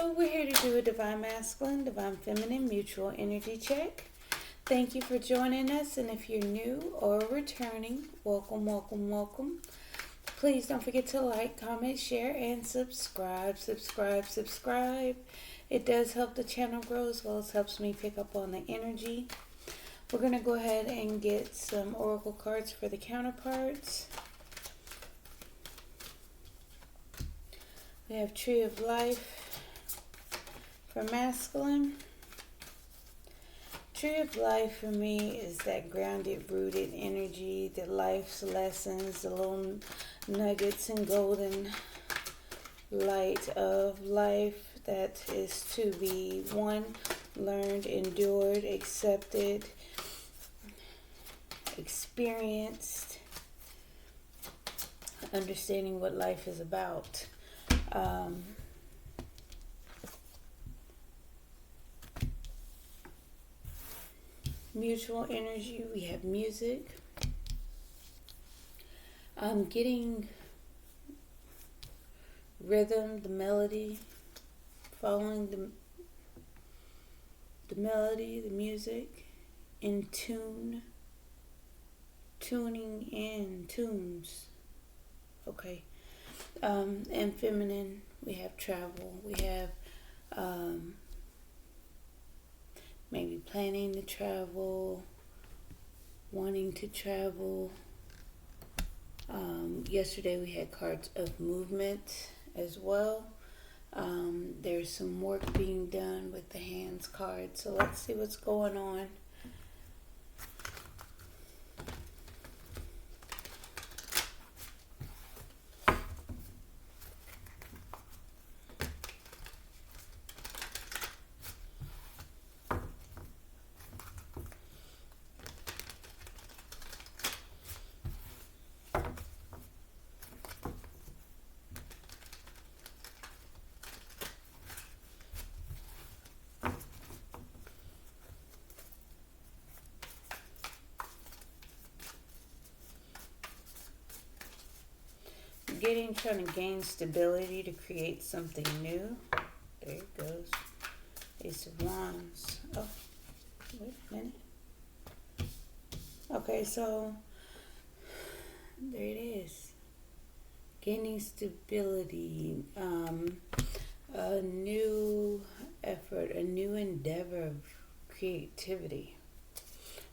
So we're here to do a Divine Masculine, Divine Feminine mutual energy check. Thank you for joining us, and if you're new or returning, welcome, welcome, welcome. Please don't forget to like, comment, share, and subscribe. It does help the channel grow as well as helps me pick up on the energy. We're going to go ahead and get some oracle cards for the counterparts. We have Tree of Life for masculine. Tree of Life for me is that grounded, rooted energy, the life's lessons, the little nuggets and golden light of life that is to be learned, endured, accepted, experienced, understanding what life is about. Mutual energy, we have music. Getting rhythm, the melody, following the melody, the music, in tune, tuning in, tunes. Okay. And feminine, we have travel, we have maybe planning to travel, wanting to travel. Yesterday we had cards of movement as well. There's some work being done with the hands card, so let's see what's going on. Trying to gain stability to create something new. There it goes. Ace of Wands. Oh, wait a minute. Okay, so there it is. Gaining stability, a new effort, a new endeavor of creativity,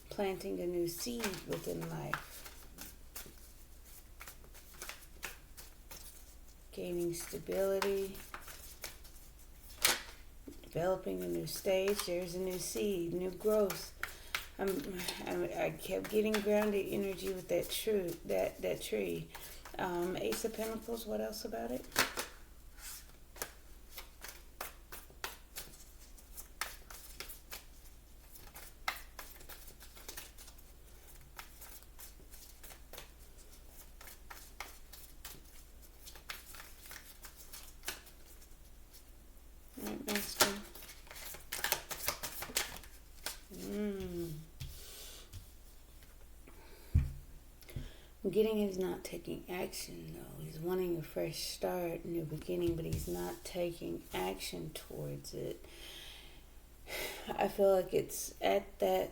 planting a new seed within life. Gaining stability, developing a new stage. There's a new seed, new growth. I kept getting grounded energy with that tree. Ace of Pentacles. What else about it? Getting is not taking action though. He's wanting a fresh start, new beginning, but he's not taking action towards it. I feel like it's at that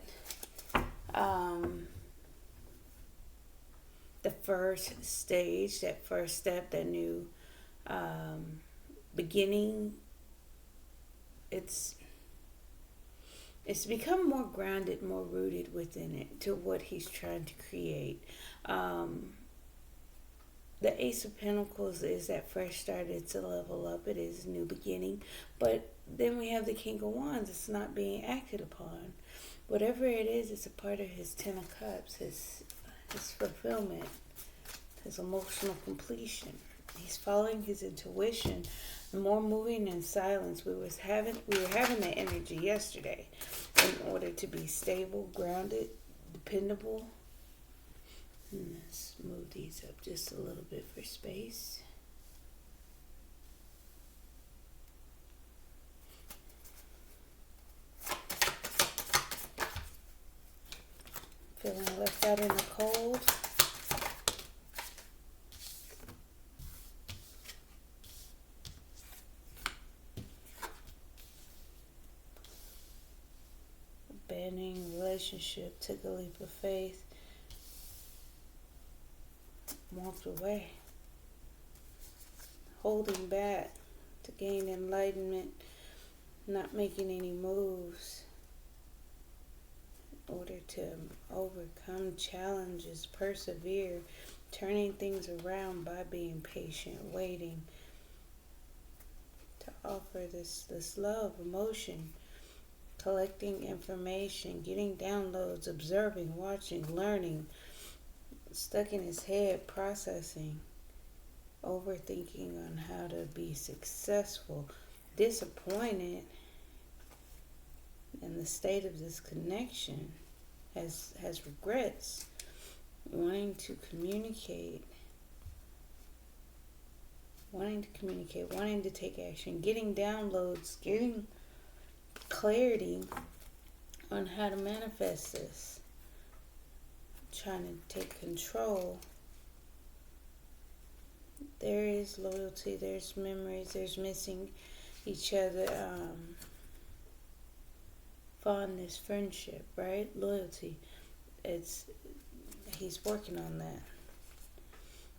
the first stage, that first step, that new beginning. It's become more grounded, more rooted within it to what he's trying to create. The Ace of Pentacles is that fresh start. It's a level up. It is a new beginning. But then we have the King of Wands. It's not being acted upon. Whatever it is, it's a part of his Ten of Cups, his fulfillment, his emotional completion. He's following his intuition. More moving in silence. We were having that energy yesterday in order to be stable, grounded, dependable. Let's move these up just a little bit for space. Feeling left out in the cold. opening relationship, took a leap of faith, walked away, holding back to gain enlightenment, not making any moves in order to overcome challenges, persevere, turning things around by being patient, waiting to offer this love, emotion, collecting information, getting downloads, observing, watching, learning, stuck in his head, processing, overthinking on how to be successful, disappointed in the state of this connection, has regrets, wanting to communicate, wanting to take action, getting downloads, getting clarity on how to manifest this, trying to take control. There is loyalty, there's memories, there's missing each other, fondness, friendship, right? Loyalty. He's working on that.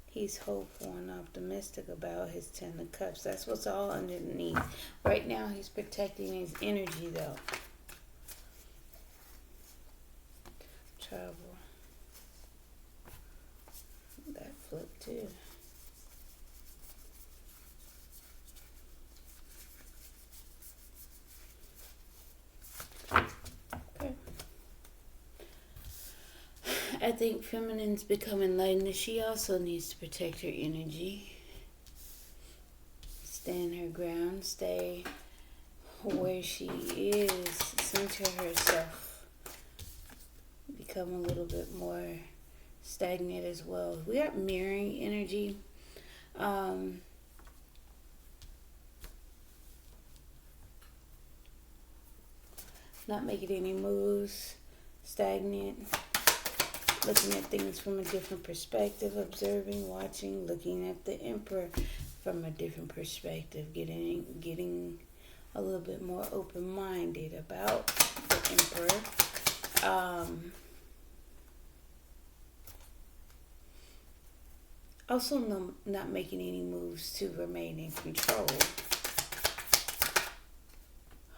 He's hopeful and optimistic about his 10 of cups. That's what's all underneath. Right now he's protecting his energy though. Travel. That flipped too. Okay. I think feminine's becoming enlightened. She also needs to protect her energy. Stand her ground. Stay where she is. Center herself. Become a little bit more stagnant as well. We are mirroring energy. Not making any moves. Stagnant. Looking at things from a different perspective. Observing, watching, looking at the Emperor from a different perspective. Getting a little bit more open-minded about the Emperor. Also not making any moves to remain in control.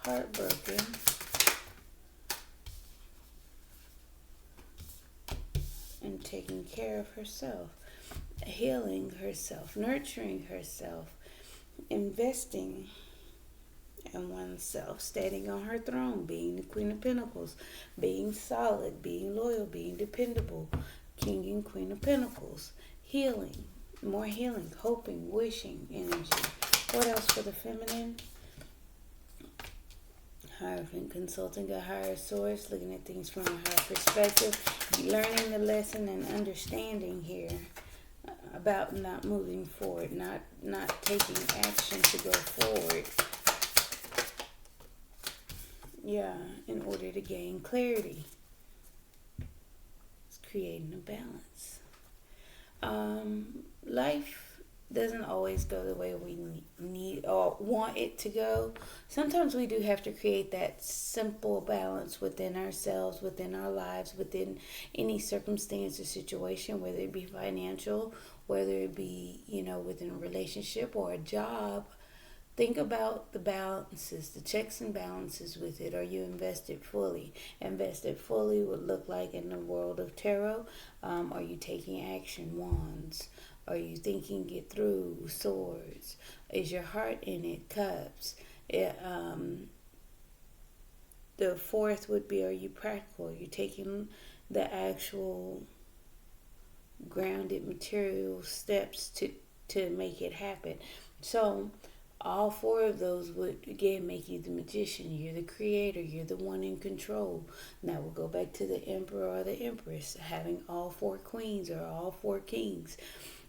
Heartbroken. And taking care of herself. Healing herself. Nurturing herself. Investing in oneself. Standing on her throne. Being the Queen of Pentacles. Being solid. Being loyal. Being dependable. King and Queen of Pentacles. Healing. More healing. Hoping. Wishing energy. What else for the feminine? Hierophant, consulting a higher source, looking at things from a higher perspective, learning the lesson and understanding here about not moving forward, not taking action to go forward. Yeah, in order to gain clarity. It's creating a balance. Life doesn't always go the way we need or want it to go. Sometimes we do have to create that simple balance within ourselves, within our lives, within any circumstance or situation, whether it be financial, whether it be, within a relationship or a job. Think about the balances, the checks and balances with it. Are you invested fully? Invested fully would look like in the world of tarot. Are you taking action? Wands. Are you thinking it through? Swords. Is your heart in it? Cups. The fourth would be, are you practical? Are you taking the actual grounded material steps to make it happen? So all four of those would, again, make you the magician. You're the creator. You're the one in control. Now we'll go back to the Emperor or the Empress, having all four queens or all four kings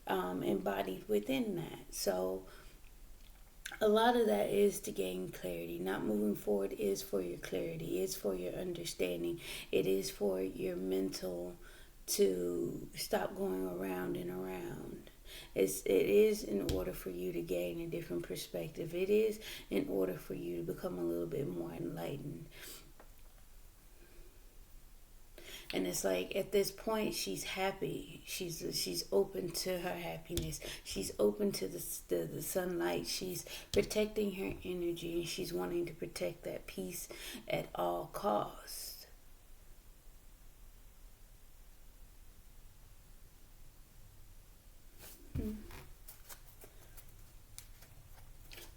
embodied within that. So a lot of that is to gain clarity. Not moving forward is for your clarity. It's for your understanding. It is for your mental to stop going around and around. It is in order for you to gain a different perspective. It is in order for you to become a little bit more enlightened. And it's like at this point she's happy. She's open to her happiness. She's open to the sunlight. She's protecting her energy, and she's wanting to protect that peace at all costs.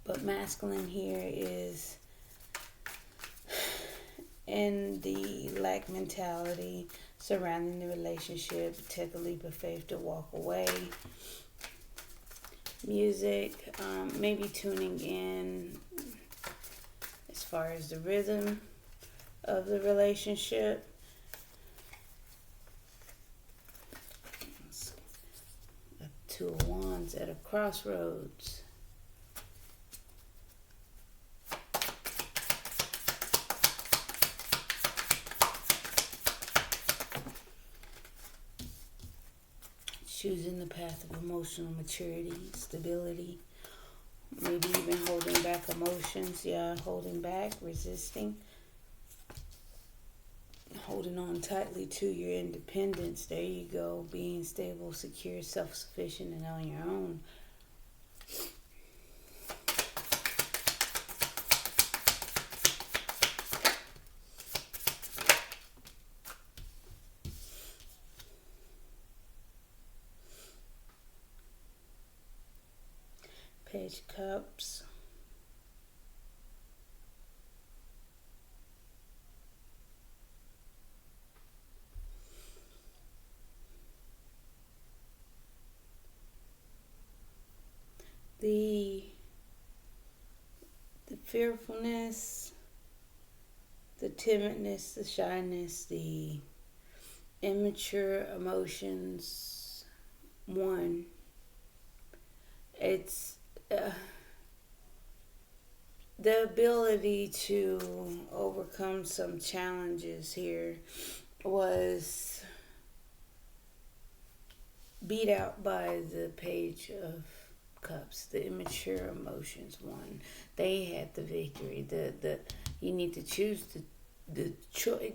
But masculine here is in the lack mentality surrounding the relationship. Take a leap of faith to walk away. Music, maybe tuning in as far as the rhythm of the relationship. A Two of Wands at a crossroads. Choosing the path of emotional maturity, stability, maybe even holding back emotions. Yeah, holding back, resisting, holding on tightly to your independence. There you go, being stable, secure, self-sufficient, and on your own. Page of Cups. The fearfulness, the timidness, the shyness, the immature emotions. One, it's the ability to overcome some challenges here was beat out by the Page of Cups, the immature emotions one. They had the victory. The you need to choose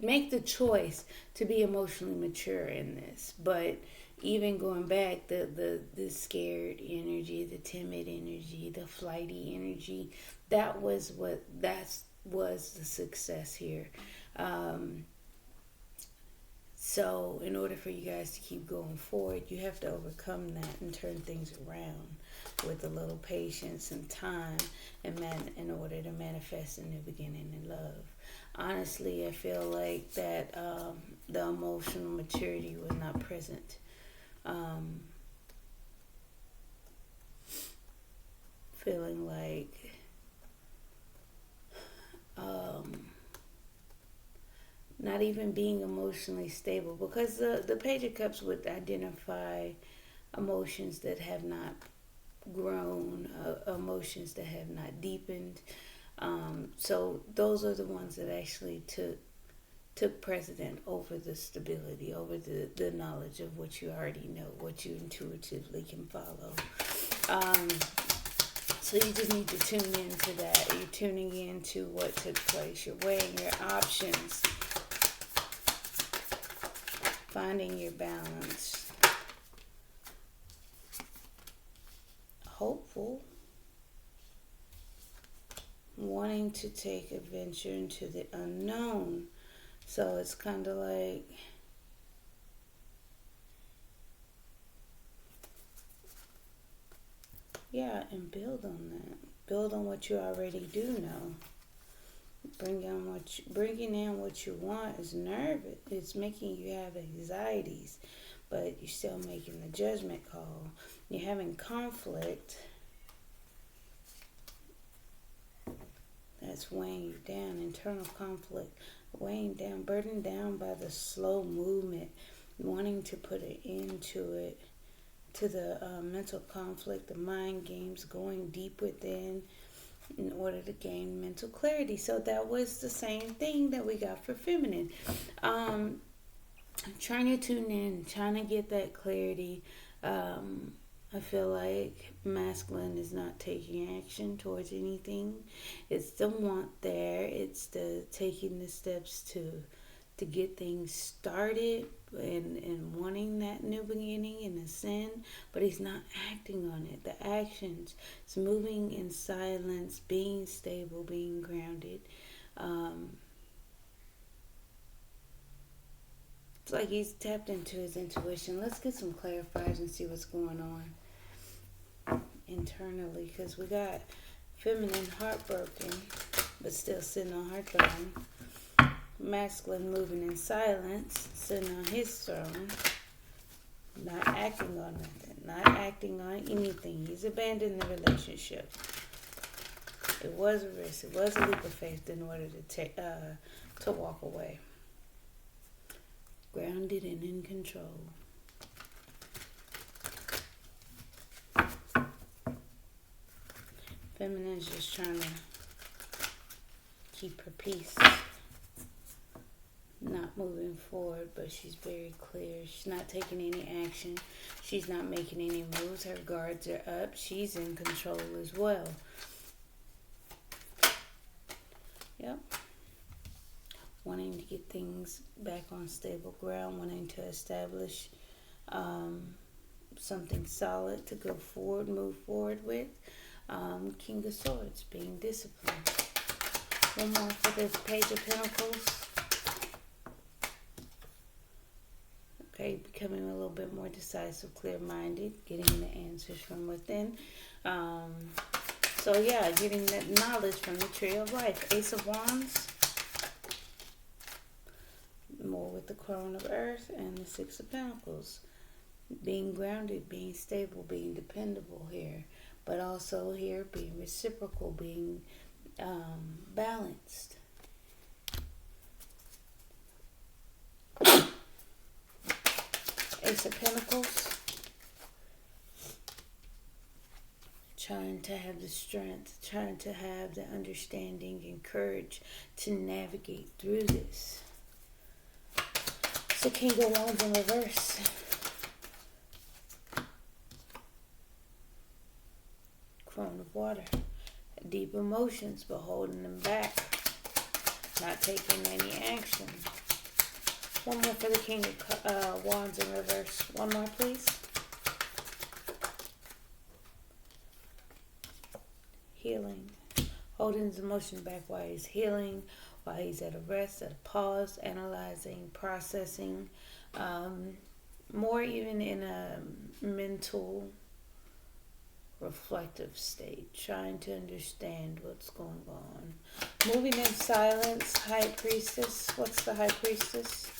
make the choice to be emotionally mature in this. But even going back, the scared energy, the timid energy, the flighty energy, that was the success here. So in order for you guys to keep going forward, you have to overcome that and turn things around with a little patience and time, and in order to manifest a new beginning in love. Honestly, I feel like that the emotional maturity was not present. Feeling like not even being emotionally stable, because the Page of Cups would identify emotions that have not grown, emotions that have not deepened. So those are the ones that actually took precedent over the stability, over the knowledge of what you already know, what you intuitively can follow. So you just need to tune into that. You're tuning into what took place. You're weighing your options, finding your balance, hopeful, wanting to take a venture into the unknown. So it's kind of like, yeah, and build on that. Build on what you already do know. Bringing in what you want is nervous. It's making you have anxieties, but you're still making the judgment call. You're having conflict. That's weighing you down. Internal conflict, weighing down, burdened down by the slow movement, wanting to put an end to it, to the mental conflict, the mind games, going deep within in order to gain mental clarity. So that was the same thing that we got for feminine. Trying to tune in, trying to get that clarity. I feel like masculine is not taking action towards anything. It's the want there. It's the taking the steps to to get things started and wanting that new beginning and ascend, but he's not acting on it. The actions, it's moving in silence, being stable, being grounded. It's like he's tapped into his intuition. Let's get some clarifiers and see what's going on internally, because we got feminine heartbroken but still sitting on her throne, masculine moving in silence sitting on his throne, not acting on nothing, not acting on anything. He's abandoned the relationship. It was a risk, it was a leap of faith in order to walk away. Grounded and in control. Feminine's just trying to keep her peace. Not moving forward, but she's very clear. She's not taking any action. She's not making any moves. Her guards are up. She's in control as well. Yep. Wanting to get things back on stable ground, wanting to establish something solid to go forward, move forward with. King of Swords, being disciplined. One more for this Page of Pentacles. Okay, becoming a little bit more decisive, clear-minded, getting the answers from within. So yeah, getting that knowledge from the Tree of Life. Ace of Wands. More with the Crown of Earth and the Six of Pentacles. Being grounded, being stable, being dependable here. But also here being reciprocal, being balanced. Ace of Pentacles. Trying to have the strength, trying to have the understanding and courage to navigate through this. So King of Wands in reverse. Crown of Water. Deep emotions, but holding them back. Not taking any action. One more for the King of Wands in reverse. One more, please. Healing. Holding his emotion back while he's healing, while he's at a rest, at a pause, analyzing, processing. More even in a mental reflective state, trying to understand what's going on. Moving in silence, High Priestess. What's the High Priestess?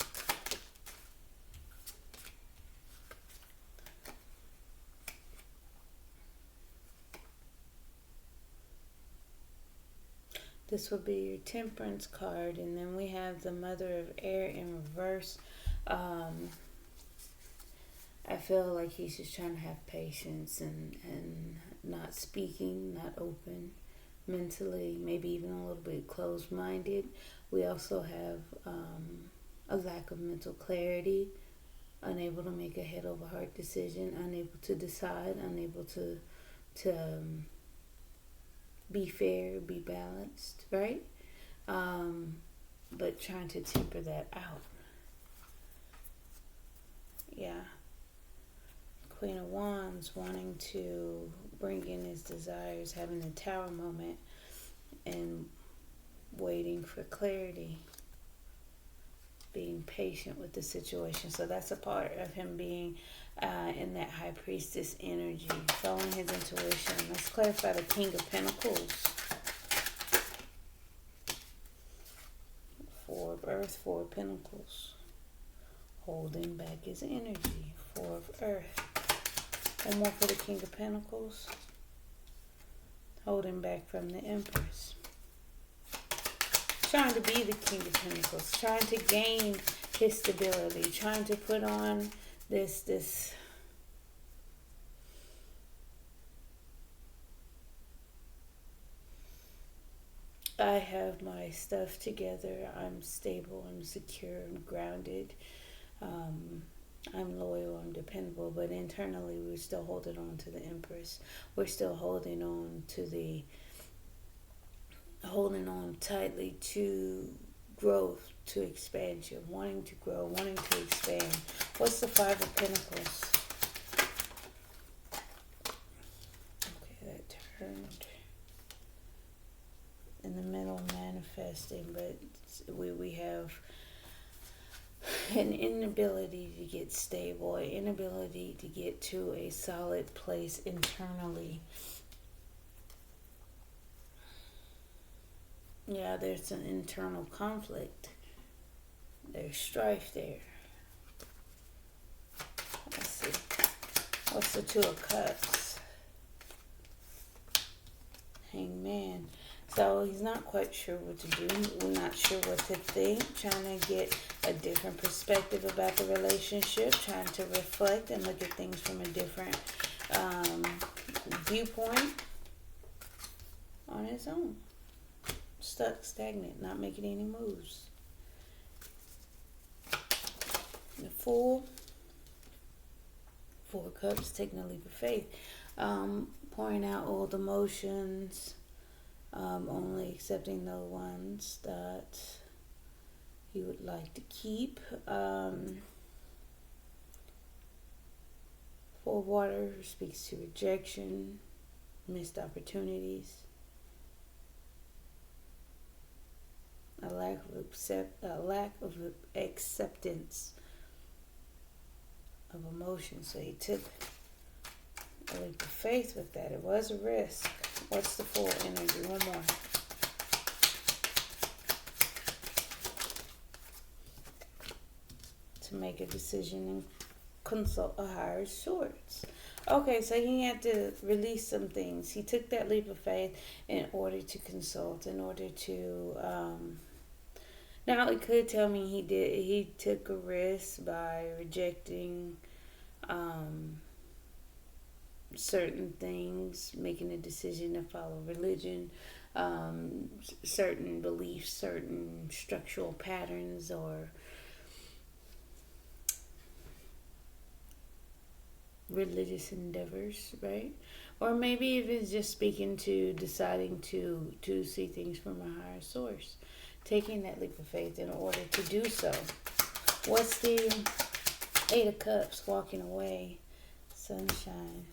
This will be your Temperance card, and then we have the Mother of Air in reverse. I feel like he's just trying to have patience and not speaking, not open mentally, maybe even a little bit closed-minded. We also have a lack of mental clarity, unable to make a head-over-heart decision, unable to decide, unable to be fair, be balanced, right? But trying to temper that out. Yeah. Queen of Wands wanting to bring in his desires, having a Tower moment, and waiting for clarity. Being patient with the situation. So that's a part of him being in that High Priestess energy, following his intuition. Let's clarify the King of Pentacles. Four of Earth, Four of Pentacles. Holding back his energy. Four of Earth. One more for the King of Pentacles. Holding back from the Empress. Trying to be the King of Pentacles. Trying to gain his stability. Trying to put on this I have my stuff together. I'm stable. I'm secure. I'm grounded. I'm loyal. I'm dependable. But internally, we're still holding on to the Empress. We're still holding on tightly to growth to expansion, wanting to grow, wanting to expand. What's the Five of Pentacles? Okay, that turned in the middle, manifesting, but we have an inability to get stable, an inability to get to a solid place internally. Yeah, there's an internal conflict. There's strife there. Let's see. What's the Two of Cups? Hangman. So he's not quite sure what to do. We're not sure what to think. Trying to get a different perspective about the relationship. Trying to reflect and look at things from a different viewpoint on his own. Stuck, stagnant, not making any moves. The Fool. Four of Cups, taking a leap of faith. Pouring out old emotions. Only accepting the ones that he would like to keep. Four of Water speaks to rejection, missed opportunities, a lack of acceptance of emotion. So he took a leap of faith with that. It was a risk. What's the Fool energy? One more. To make a decision and consult a higher source. Okay, so he had to release some things. He took that leap of faith in order to consult, in order to now it could tell me he took a risk by rejecting certain things, making a decision to follow religion, certain beliefs, certain structural patterns, or religious endeavors, right? Or maybe even just speaking to deciding to see things from a higher source, taking that leap of faith in order to do so. What's the Eight of Cups? Walking away, sunshine.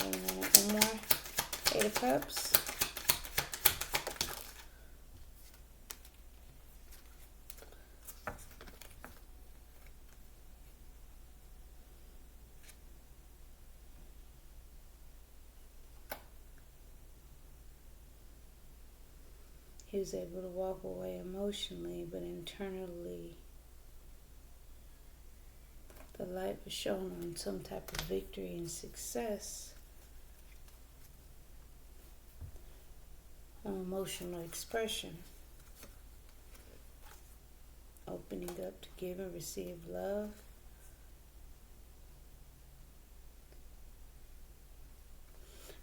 Wait a minute, one more. Eight of Cups. He was able to walk away emotionally, but internally the light was shown on some type of victory and success. Emotional expression. Opening up to give and receive love.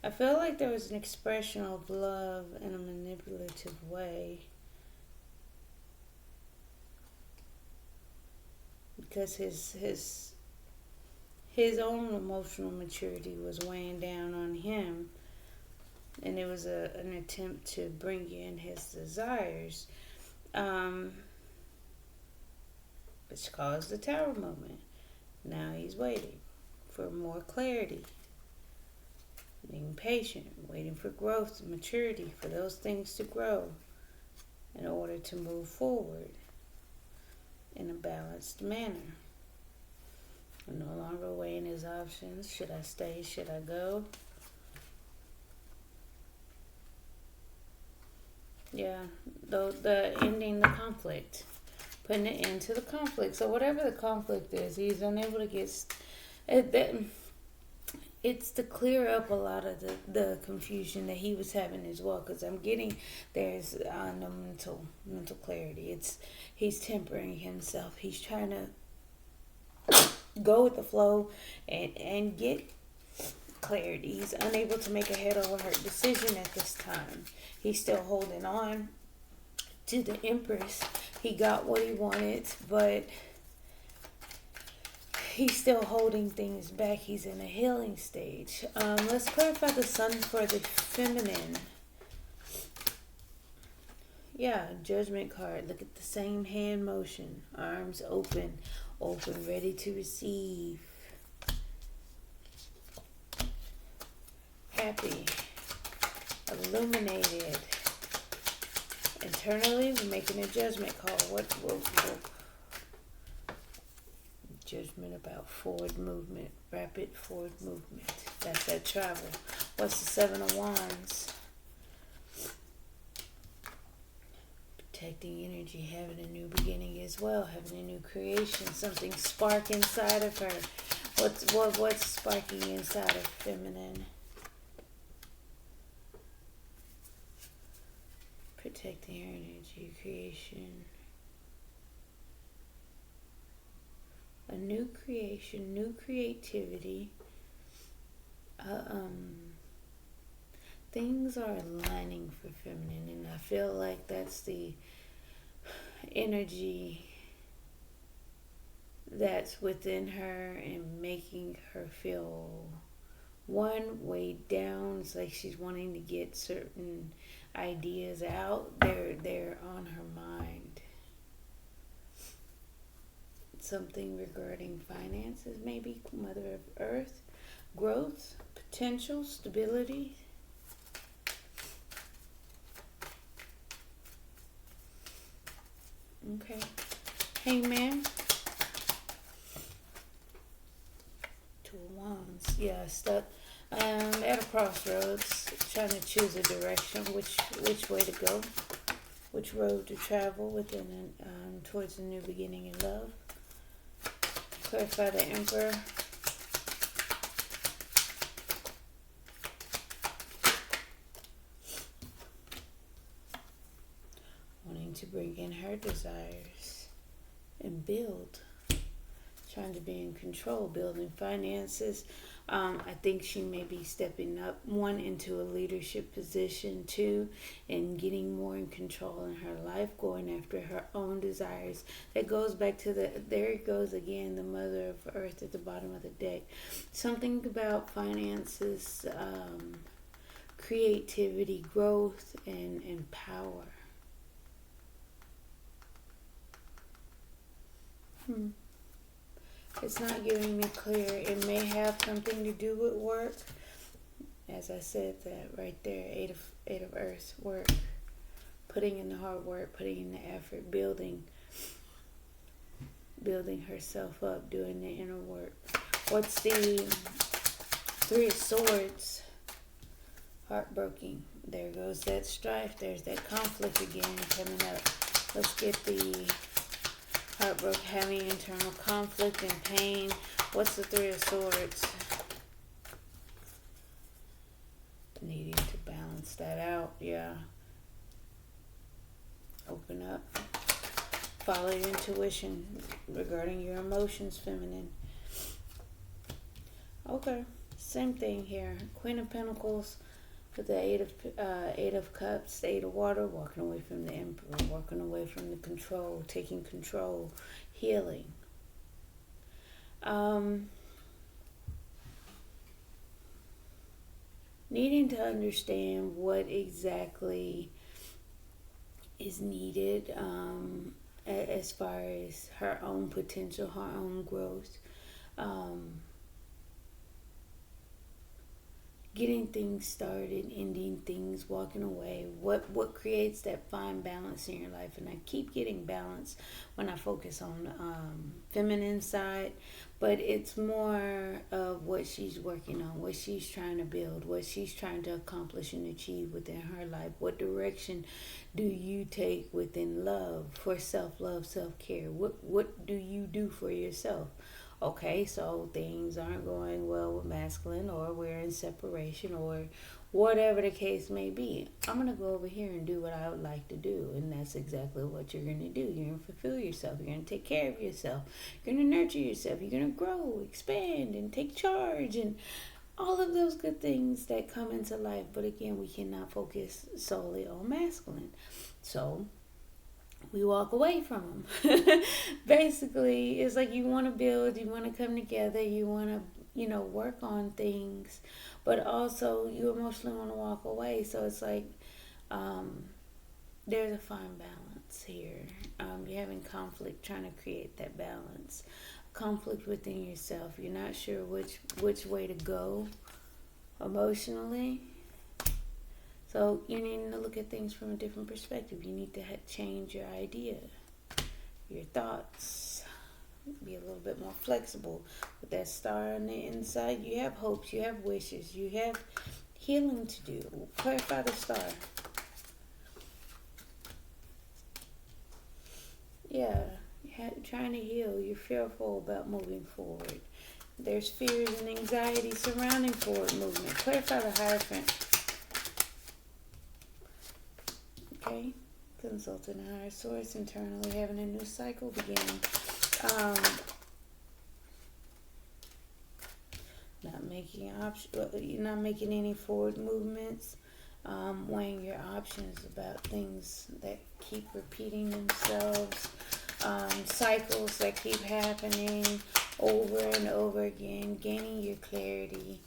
I feel like there was an expression of love in a manipulative way. Because his own emotional maturity was weighing down on him. And it was an attempt to bring in his desires. Which caused the Tower moment. Now he's waiting for more clarity. Being patient, waiting for growth and maturity, for those things to grow in order to move forward in a balanced manner. No longer weighing his options. Should I stay? Should I go? Yeah, the ending the conflict, putting an end to the conflict. So whatever the conflict is, he's unable to get it's to clear up a lot of the confusion that he was having as well. Because I'm getting there's no mental clarity. He's tempering himself. He's trying to go with the flow and get clarity. He's unable to make a head over heart decision at this time. He's still holding on to the Empress. He got what he wanted, but he's still holding things back. He's in a healing stage. Let's clarify the Sun for the feminine. Yeah, judgment card. Look at the same hand motion. Arms open, open, ready to receive. Happy, illuminated. Internally, we're making a judgment call. What judgment about forward movement, rapid forward movement. That's that travel. What's the Seven of Wands? Protecting energy, having a new beginning as well, having a new creation, something spark inside of her. What's sparking inside of feminine? Protecting her energy, creation. A new creation, new creativity. Things are aligning for feminine, and I feel like that's the energy that's within her and making her feel one weighed down. It's like she's wanting to get certain ideas out. They're on her mind. Something regarding finances, maybe Mother of Earth, growth, potential, stability. Okay. Hangman. Two of Wands. Yeah, stuck at a crossroads, trying to choose a direction, which way to go, which road to travel within towards a new beginning in love. Clarify the Emperor. Wanting to bring in her desires and build. Trying to be in control, building finances. I think she may be stepping up, one, into a leadership position, two, and getting more in control in her life, going after her own desires. That goes back to there it goes again, the Mother of Earth at the bottom of the deck. Something about finances, creativity, growth, and power. It's not giving me clear. It may have something to do with work. As I said, that right there, eight of Earth, work. Putting in the hard work, putting in the effort, building herself up, doing the inner work. What's the Three of Swords? Heartbroken. There goes that strife. There's that conflict again coming up. Let's get the heartbroken, having internal conflict and pain. What's the Three of Swords? Needing to balance that out. Yeah. Open up. Follow your intuition regarding your emotions, feminine. Okay. Same thing here. Queen of Pentacles with the Eight of Cups, the Eight of Water, walking away from the Emperor, walking away from the control, taking control, healing. Needing to understand what exactly is needed as far as her own potential, her own growth. Getting things started, ending things, walking away. What creates that fine balance in your life? And I keep getting balance when I focus on feminine side, but it's more of what she's working on, what she's trying to build, what she's trying to accomplish and achieve within her life. What direction do you take within love, for self-love, self-care? What do you do for yourself? Okay, so things aren't going well with masculine, or we're in separation, or whatever the case may be. I'm going to go over here and do what I would like to do. And that's exactly what you're going to do. You're going to fulfill yourself. You're going to take care of yourself. You're going to nurture yourself. You're going to grow, expand, and take charge, and all of those good things that come into life. But again, we cannot focus solely on masculine. So we walk away from them. Basically, it's like you want to build, you want to come together, you want to, work on things, but also you emotionally want to walk away. So it's like there's a fine balance here. You're having conflict trying to create that balance. Conflict within yourself. You're not sure which way to go emotionally. So you need to look at things from a different perspective. You need to change your idea, your thoughts. Be a little bit more flexible. With that star on the inside, you have hopes, you have wishes, you have healing to do. Clarify the star. Yeah, you're trying to heal. You're fearful about moving forward. There's fears and anxiety surrounding forward movement. Clarify the Hierophant. Okay, consulting a higher source, internally having a new cycle beginning. You're not making any forward movements. Weighing your options about things that keep repeating themselves. Cycles that keep happening over and over again. Gaining your clarity.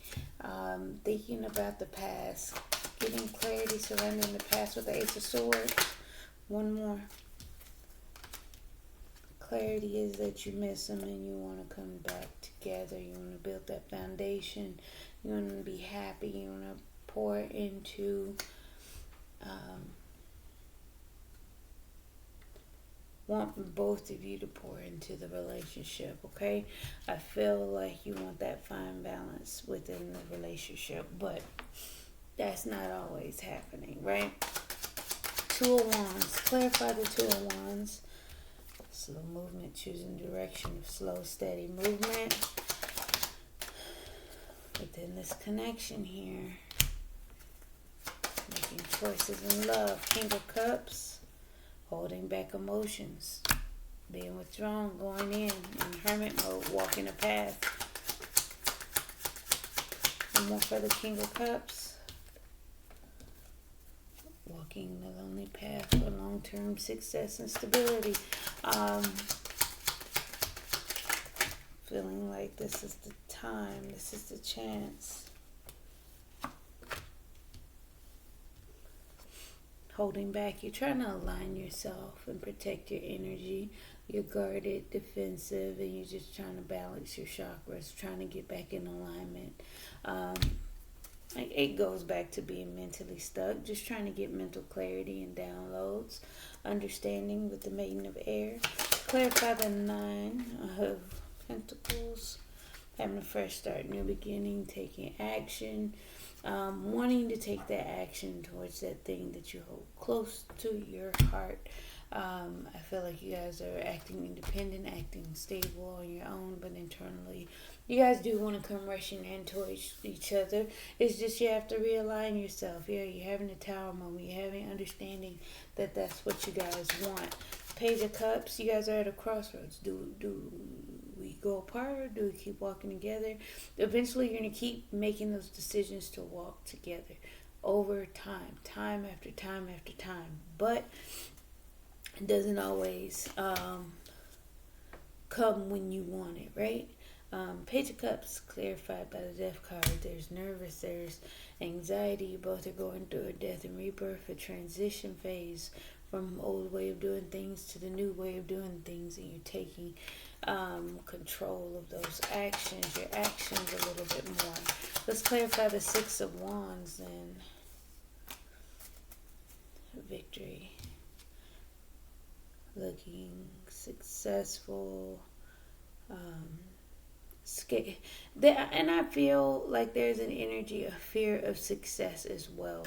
Thinking about the past. Getting clarity surrounding the past with the Ace of Swords. One more. Clarity is that you miss them and you want to come back together. You want to build that foundation. You want to be happy. You want to pour into want both of you to pour into the relationship, okay? I feel like you want that fine balance within the relationship, but that's not always happening, right? Two of Wands. Clarify the Two of Wands. Slow movement, choosing direction of slow, steady movement within this connection here. Making choices in love. King of Cups. Holding back emotions. Being withdrawn, going in hermit mode, walking a path. One more for the King of Cups. Walking the lonely path for long-term success and stability. Feeling like this is the time, this is the chance. Holding back, you're trying to align yourself and protect your energy. You're guarded, defensive, and you're just trying to balance your chakras, trying to get back in alignment. It goes back to being mentally stuck, just trying to get mental clarity and downloads, understanding with the Maiden of Air. Clarify the Nine of Pentacles, having a fresh start, new beginning, taking action, wanting to take that action towards that thing that you hold close to your heart. I feel like you guys are acting independent, acting stable on your own, but internally you guys do want to come rushing in towards each other. It's just you have to realign yourself. Yeah, you're having a tower moment. You're having understanding that that's what you guys want. Page of Cups, you guys are at a crossroads. Do we go apart or do we keep walking together? Eventually you're going to keep making those decisions to walk together over time after time after time. But it doesn't always come when you want it, right? Page of Cups, clarified by the Death card. There's nervous, there's anxiety. Both are going through a death and rebirth, a transition phase from old way of doing things to the new way of doing things, and you're taking control of those actions, your actions a little bit more. Let's clarify the Six of Wands and victory. Looking successful, and I feel like there's an energy of fear of success as well.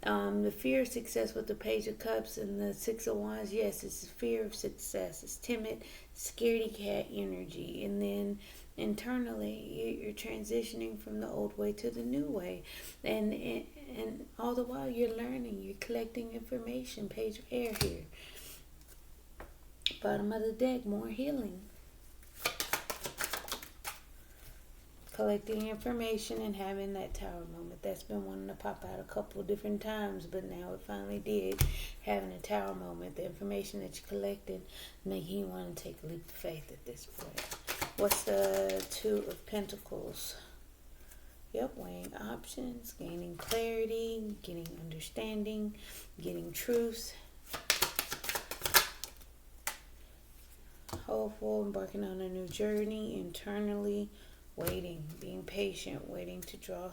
The fear of success with the Page of Cups and the Six of Wands, yes, it's fear of success. It's timid, scaredy cat energy. And then internally, you're transitioning from the old way to the new way. And all the while, you're learning. You're collecting information. Page of Air here. Bottom of the deck, more healing. Collecting information and having that tower moment. That's been wanting to pop out a couple of different times, but now it finally did. Having a tower moment. The information that you collected making you want to take a leap of faith at this point. What's the Two of Pentacles? Yep, weighing options, gaining clarity, getting understanding, getting truth. hopeful, embarking on a new journey internally, waiting, being patient, waiting to draw,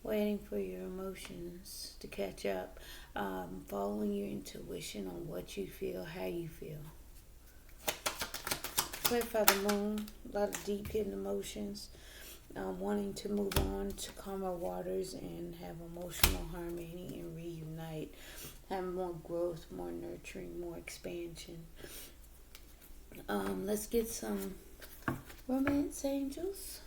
waiting for your emotions to catch up, following your intuition on what you feel, how you feel. Played by the moon, a lot of deep hidden emotions, wanting to move on to calmer waters and have emotional harmony and reunite, have more growth, more nurturing, more expansion. Let's get some romance angels.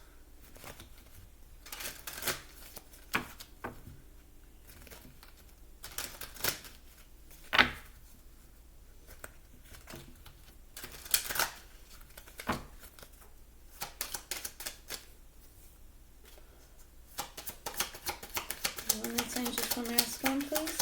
Romance angels from masculine, please.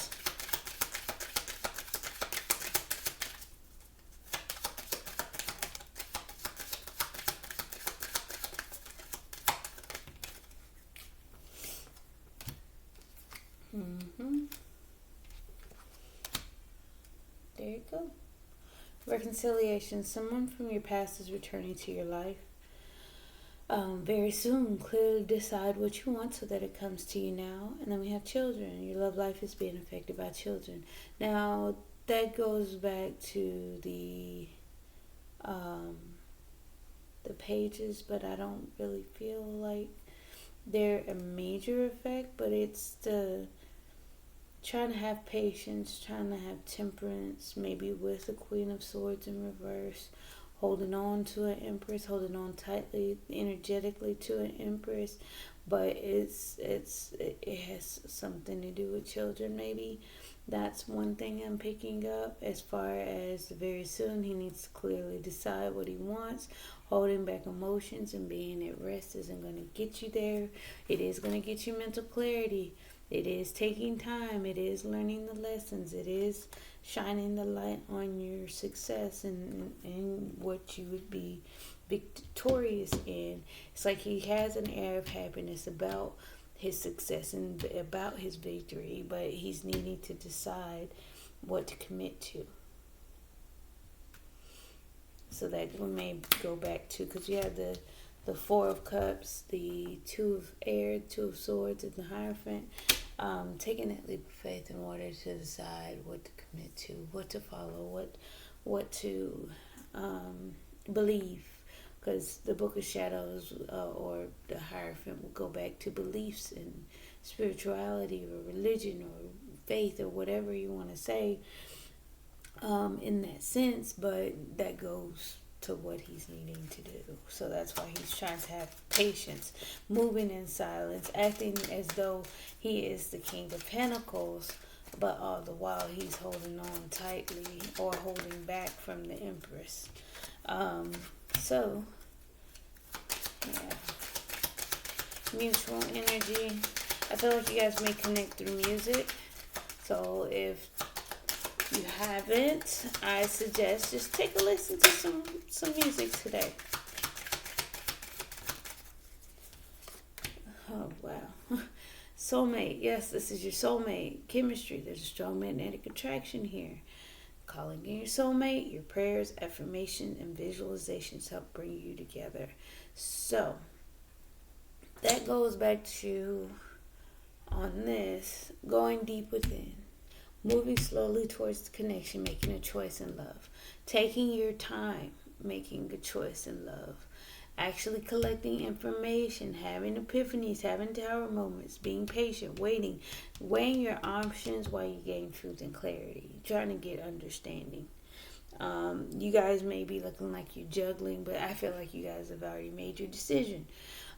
There you go. Reconciliation. Someone from your past is returning to your life. Very soon, clearly decide what you want so that it comes to you now. And then we have children. Your love life is being affected by children. Now, that goes back to the pages, but I don't really feel like they're a major effect, but it's the trying to have patience, trying to have temperance, maybe with the Queen of Swords in reverse, holding on to an Empress, holding on tightly, energetically to an Empress, but it has something to do with children. Maybe that's one thing I'm picking up. As far as very soon, he needs to clearly decide what he wants. Holding back emotions and being at rest isn't going to get you there. It is going to get you mental clarity. It is taking time. It is learning the lessons. It is shining the light on your success and what you would be victorious in. It's like he has an air of happiness about his success and about his victory, but he's needing to decide what to commit to. So that we may go back to, because you have the Four of Cups, the Two of Air, Two of Swords, and the Hierophant. Taking that leap of faith in order to decide what to commit to, what to follow, what to believe. Because the Book of Shadows or the Hierophant will go back to beliefs in spirituality or religion or faith or whatever you want to say in that sense, but that goes to what he's needing to do. So that's why he's trying to have patience, moving in silence, acting as though he is the King of Pentacles, but all the while he's holding on tightly or holding back from the Empress. So, yeah. Mutual energy. I feel like you guys may connect through music. So if you haven't, I suggest just take a listen to some music today. Oh, wow. Soulmate. Yes, this is your soulmate. Chemistry. There's a strong magnetic attraction here. Calling in your soulmate, your prayers, affirmation, and visualizations help bring you together. So, that goes back to, on this, going deep within. Moving slowly towards the connection, making a choice in love. Taking your time, making a choice in love. Actually collecting information, having epiphanies, having tower moments, being patient, waiting, weighing your options while you gain truth and clarity, trying to get understanding. You guys may be looking like you're juggling, but I feel like you guys have already made your decision.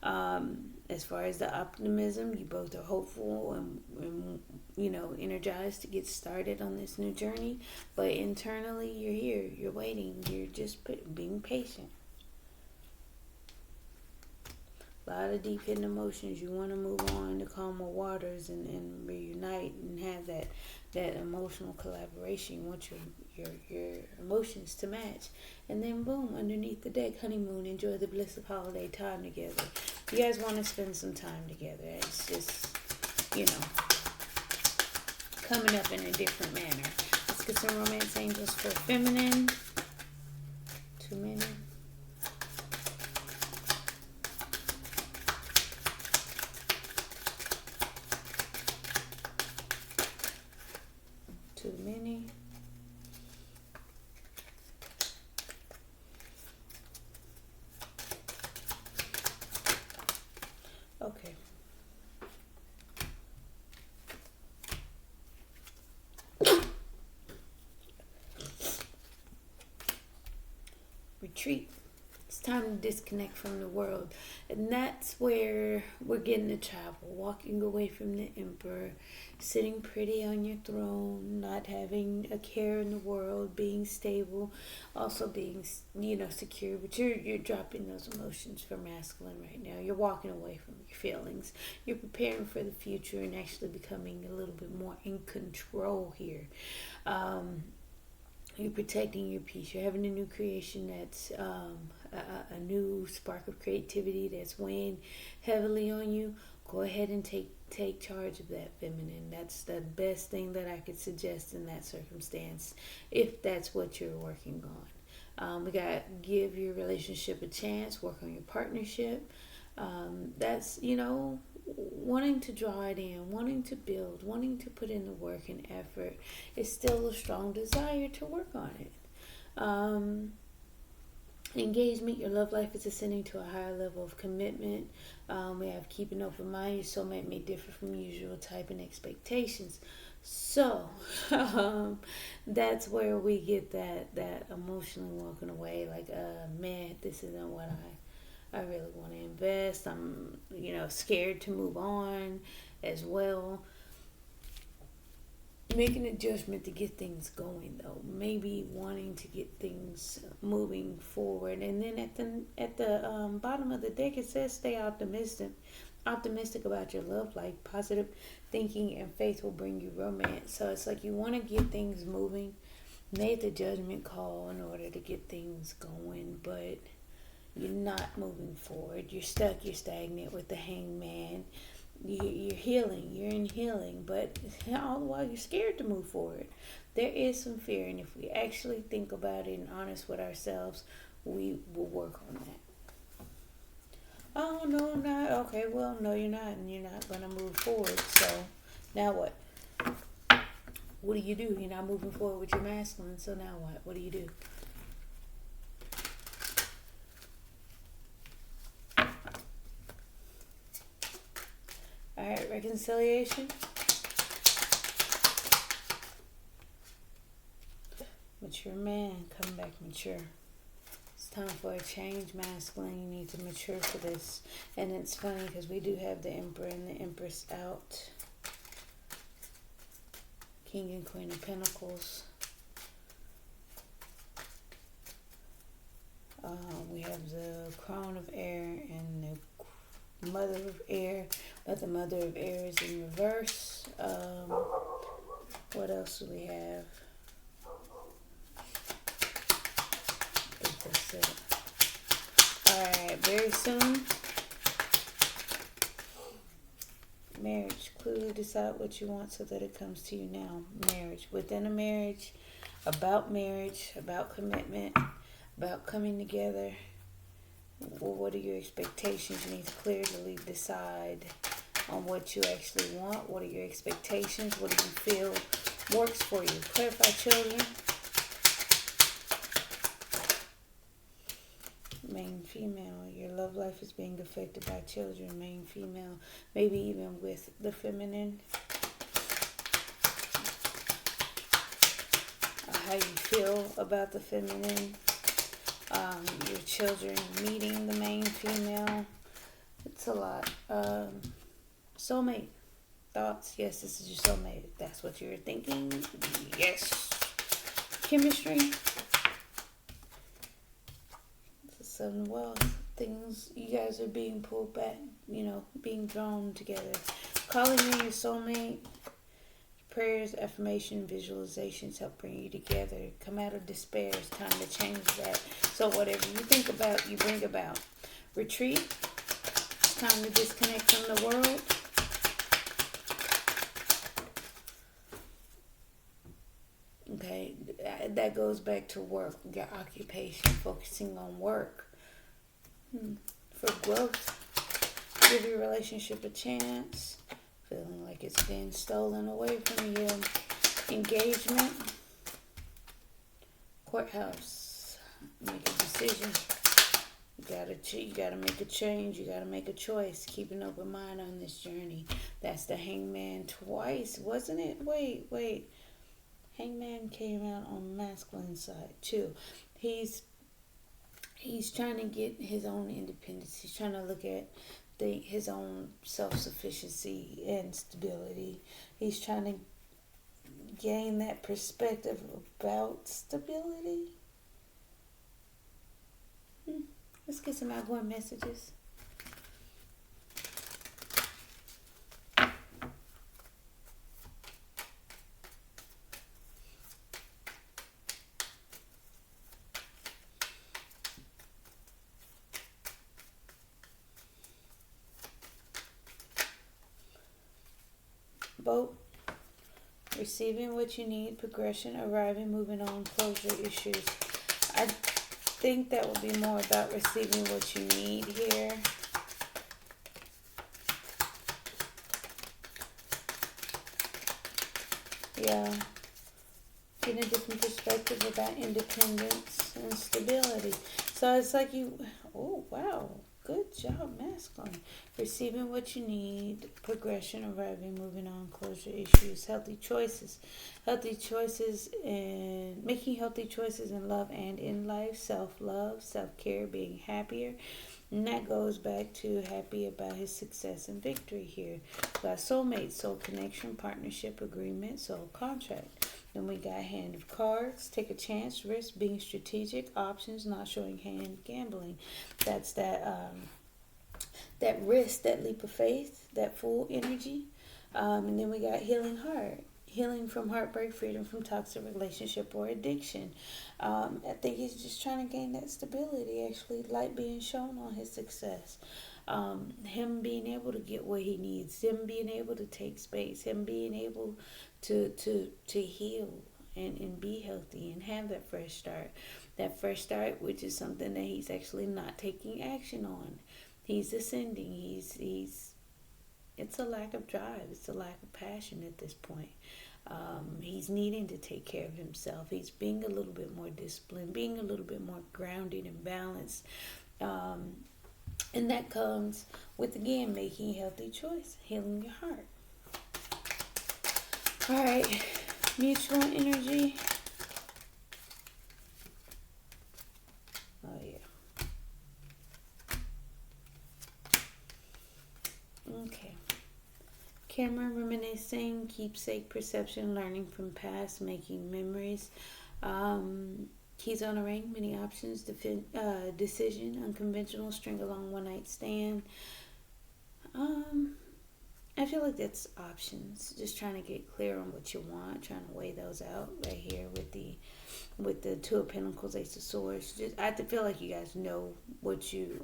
As far as the optimism, you both are hopeful and energized to get started on this new journey. But internally, you're here, you're waiting, you're just being patient. A lot of deep hidden emotions. You want to move on to calmer waters and reunite and have that emotional collaboration. You want your emotions to match. And then boom, underneath the deck, honeymoon, enjoy the bliss of holiday time together. You guys want to spend some time together. It's just, coming up in a different manner. Let's get some romance angels for feminine. many. Okay. Retreat. It's time to disconnect from the world. And that's where we're getting to travel. Walking away from the emperor, sitting pretty on your throne, not having a care in the world, being stable, also being, secure. But you're dropping those emotions for masculine right now. You're walking away from your feelings. You're preparing for the future and actually becoming a little bit more in control here. You're protecting your peace. You're having a new creation that's a new spark of creativity that's weighing heavily on you. Go ahead and take charge of that, feminine. That's the best thing that I could suggest in that circumstance, if that's what you're working on. We got to give your relationship a chance. Work on your partnership. That's, wanting to draw it in, wanting to build, wanting to put in the work and effort. It's still a strong desire to work on it. Engagement, your love life is ascending to a higher level of commitment. We have keep an open mind. Your soulmate may differ from usual type and expectations. So that's where we get that emotionally walking away, like, man, this isn't what I really want to invest. I'm, scared to move on as well. Making a judgment to get things going, though. Maybe wanting to get things moving forward. And then at the bottom of the deck, it says stay optimistic. Optimistic about your love life. Positive thinking and faith will bring you romance. So it's like you want to get things moving. Made the judgment call in order to get things going, but you're not moving forward. You're stuck. You're stagnant with the hangman. You're healing. You're in healing. But all the while, you're scared to move forward. There is some fear. And if we actually think about it and honest with ourselves, we will work on that. Oh, no, I'm not. Okay, well, no, you're not. And you're not going to move forward. So now what? What do? You're not moving forward with your masculine. So now what? What do? Alright, reconciliation. Mature man, come back mature. It's time for a change, masculine. You need to mature for this. And it's funny because we do have the Emperor and the Empress out. King and Queen of Pentacles. We have the Crown of Air and the Mother of Air, but the Mother of Air is in reverse. What else do we have? I think that's it. Alright, very soon. Marriage. Clearly decide what you want so that it comes to you now. Marriage. Within a marriage, about commitment, about coming together. Well, what are your expectations? You need to clearly decide on what you actually want. What are your expectations? What do you feel works for you? Clarify, children. Main female. Your love life is being affected by children. Main female. Maybe even with the feminine. How you feel about the feminine. Your children meeting the main female. It's a lot. Soulmate. Thoughts. Yes, this is your soulmate. If that's what you're thinking. Yes. Chemistry. This is some things. You guys are being pulled back. Being drawn together. Calling in your soulmate. Prayers, affirmation, visualizations help bring you together. Come out of despair. It's time to change that. So whatever you think about, you bring about. Retreat. It's time to disconnect from the world. Okay, that goes back to work. Your occupation, focusing on work. For growth. Give your relationship a chance. Feeling like it's been stolen away from you. Engagement. Courthouse. Make a decision. You gotta make a change. You gotta make a choice. Keep an open mind on this journey. That's the Hangman twice, wasn't it? Wait. Hangman came out on masculine side too. He's trying to get his own independence. He's trying to look at his own self-sufficiency and stability. He's trying to gain that perspective about stability. Let's get some outgoing messages. Boat. Receiving what you need, progression, arriving, moving on, closure issues. I think that would be more about receiving what you need here. Yeah. Getting a different perspective about independence and stability. So it's like oh wow, good job, masculine. Receiving what you need, progression, arriving, moving on, closure issues, healthy choices. Healthy choices and making healthy choices in love and in life, self-love, self-care, being happier. And that goes back to happy about his success and victory here. We got soulmate, soul connection, partnership, agreement, soul contract. Then we got hand of cards, take a chance, risk, being strategic, options, not showing hand, gambling. That's that risk, that leap of faith, that full energy. And then we got healing heart. Healing from heartbreak, freedom from toxic relationship or addiction. I think he's just trying to gain that stability, actually, light being shown on his success. Him being able to get what he needs, him being able to take space, him being able to heal and be healthy and have that fresh start. That fresh start, which is something that he's actually not taking action on. He's ascending. It's a lack of drive. It's a lack of passion at this point. He's needing to take care of himself. He's being a little bit more disciplined, being a little bit more grounded and balanced. And that comes with, again, making a healthy choice, healing your heart. All right, mutual energy. Oh, yeah. Okay. Camera, reminiscing, keepsake, perception, learning from past, making memories. Keys on a ring, many options, decision, unconventional, string along, one night stand. I feel like that's options. Just trying to get clear on what you want, trying to weigh those out right here with the Two of Pentacles, Ace of Swords. I feel like you guys know what you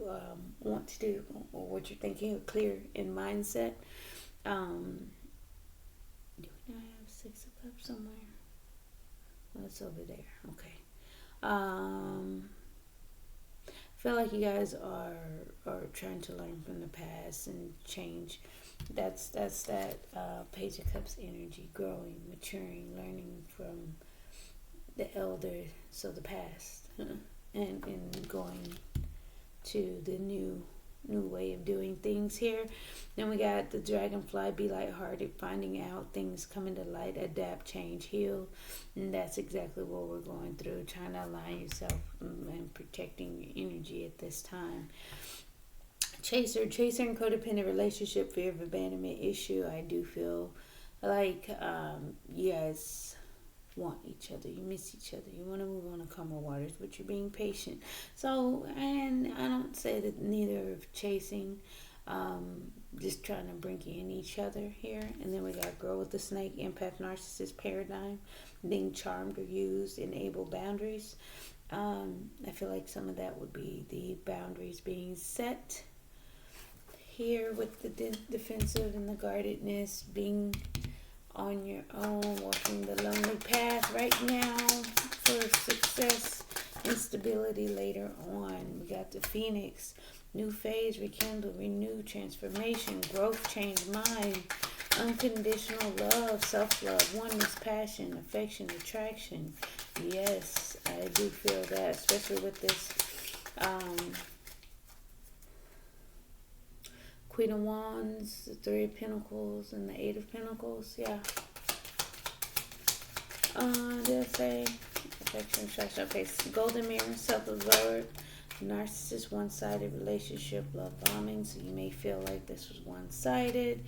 want to do or what you're thinking, clear in mindset. Do we not have Six of Cups somewhere? Well, it's over there. Okay. I feel like you guys are trying to learn from the past and change. That's that Page of Cups energy, growing, maturing, learning from the elder, so the past, and going to the new way of doing things here. Then we got the Dragonfly, be lighthearted, finding out things coming to light, adapt, change, heal. And that's exactly what we're going through, trying to align yourself and protecting your energy at this time. Chaser and codependent relationship, fear of abandonment issue. I do feel like you guys want each other, you miss each other, you want to move on to calmer waters, but you're being patient. So, and I don't say that neither of chasing, just trying to bring in each other here. And then we got Girl with the Snake, empath, narcissist paradigm, being charmed or used, enable boundaries. I feel like some of that would be the boundaries being set here with the defensive and the guardedness, being on your own, walking the lonely path right now for success and stability later on. We got the Phoenix, new phase, rekindle, renew, transformation, growth, change mind, Unconditional love, self-love, oneness, passion, affection, attraction. Yes, I do feel that, especially with this Queen of Wands, the Three of Pentacles, and the Eight of Pentacles. Yeah. They'll say affection, attraction. Okay, golden mirror, self-absorbed, narcissist, one-sided relationship, love bombing. So you may feel like this was one-sided.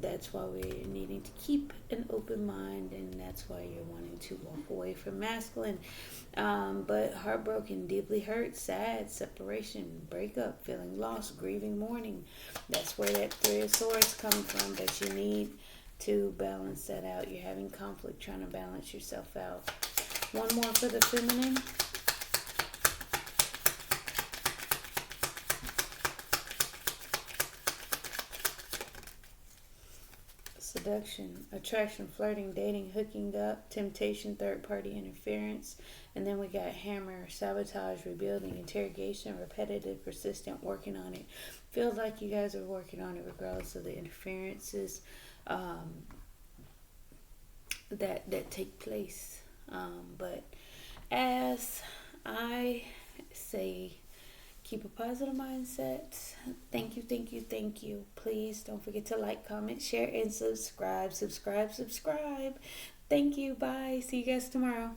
That's why we're needing to keep an open mind, and that's why you're wanting to walk away from masculine. But heartbroken, deeply hurt, sad, separation, breakup, feeling lost, grieving, mourning. That's where that Three of Swords come from. But you need to balance that out. You're having conflict, trying to balance yourself out. One more for the feminine. Seduction, attraction, flirting, dating, hooking up, temptation, third party interference. And then we got hammer, sabotage, rebuilding, interrogation, repetitive, persistent, working on it. Feels like you guys are working on it regardless of the interferences that take place. But as I say, keep a positive mindset. Thank you, thank you, thank you. Please don't forget to like, comment, share, and subscribe. Subscribe. Thank you. Bye. See you guys tomorrow.